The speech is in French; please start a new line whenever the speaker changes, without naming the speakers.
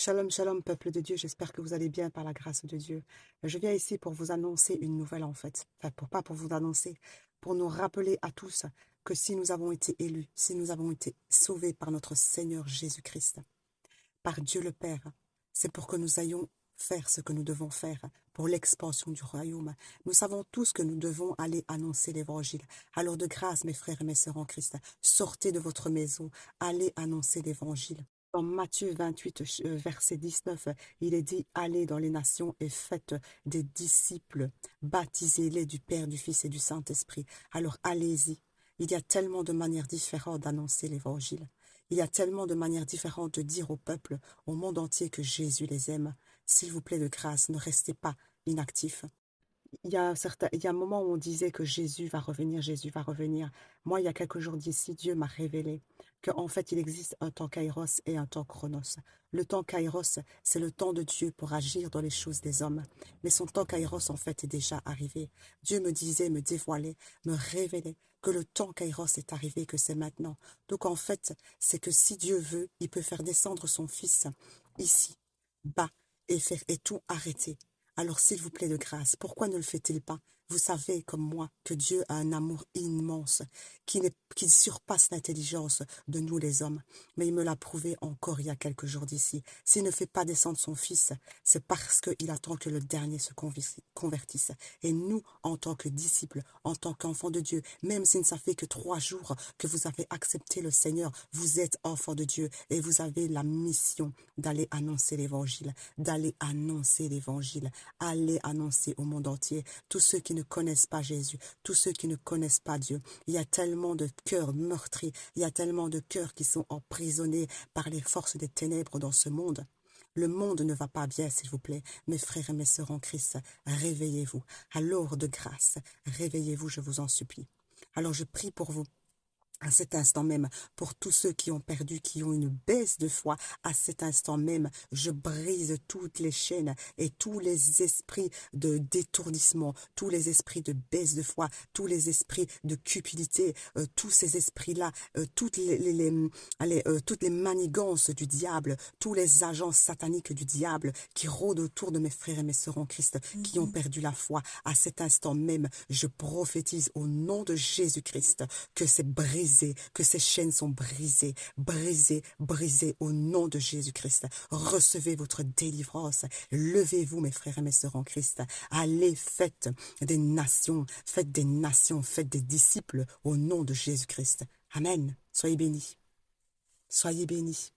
Shalom, shalom, peuple de Dieu. J'espère que vous allez bien par la grâce de Dieu. Je viens ici pour vous annoncer une nouvelle, en fait. Enfin, pas pour vous annoncer, pour nous rappeler à tous que si nous avons été élus, si nous avons été sauvés par notre Seigneur Jésus-Christ, par Dieu le Père, c'est pour que nous ayons faire ce que nous devons faire pour l'expansion du royaume. Nous savons tous que nous devons aller annoncer l'évangile. Alors de grâce, mes frères et mes sœurs en Christ, sortez de votre maison, allez annoncer l'évangile. Dans Matthieu 28, verset 19, il est dit, allez dans les nations et faites des disciples, baptisez-les du Père, du Fils et du Saint-Esprit. Alors allez-y. Il y a tellement de manières différentes d'annoncer l'évangile. Il y a tellement de manières différentes de dire au peuple, au monde entier que Jésus les aime. S'il vous plaît, de grâce, ne restez pas inactifs. Il y a un moment où on disait que Jésus va revenir, Jésus va revenir. Moi, il y a quelques jours d'ici, Dieu m'a révélé qu'en fait, il existe un temps kairos et un temps chronos. Le temps kairos, c'est le temps de Dieu pour agir dans les choses des hommes. Mais son temps kairos, en fait, est déjà arrivé. Dieu me disait, me dévoilait, me révélait que le temps kairos est arrivé, que c'est maintenant. Donc, en fait, c'est que si Dieu veut, il peut faire descendre son Fils ici, bas, et tout arrêter. Alors, s'il vous plaît, de grâce, pourquoi ne le fait-il pas? Vous savez, comme moi, que Dieu a un amour immense qui surpasse l'intelligence de nous les hommes. Mais il me l'a prouvé encore il y a quelques jours d'ici. S'il ne fait pas descendre son Fils, c'est parce qu'il attend que le dernier se convertisse. Et nous, en tant que disciples, en tant qu'enfants de Dieu, même si ça fait que 3 jours que vous avez accepté le Seigneur, vous êtes enfants de Dieu et vous avez la mission d'aller annoncer l'évangile, Allez annoncer au monde entier, tous ceux qui ne connaissent pas Jésus, tous ceux qui ne connaissent pas Dieu. Il y a tellement de cœurs meurtris, il y a tellement de cœurs qui sont emprisonnés par les forces des ténèbres dans ce monde. Le monde ne va pas bien, s'il vous plaît. Mes frères et mes sœurs en Christ, réveillez-vous. Alors de grâce, réveillez-vous, je vous en supplie. Alors je prie pour vous. À cet instant même, pour tous ceux qui ont perdu, qui ont une baisse de foi, à cet instant même, je brise toutes les chaînes et tous les esprits de détournissement, tous les esprits de baisse de foi, tous les esprits de cupidité, tous ces esprits-là, toutes les manigances du diable, tous les agents sataniques du diable qui rôdent autour de mes frères et mes sœurs en Christ, qui ont perdu la foi. À cet instant même, je prophétise au nom de Jésus-Christ que c'est brisé, que ces chaînes sont brisées, brisées, brisées au nom de Jésus-Christ. Recevez votre délivrance. Levez-vous, mes frères et mes sœurs en Christ. Allez, faites des nations, faites des nations, faites des disciples au nom de Jésus-Christ. Amen. Soyez bénis. Soyez bénis.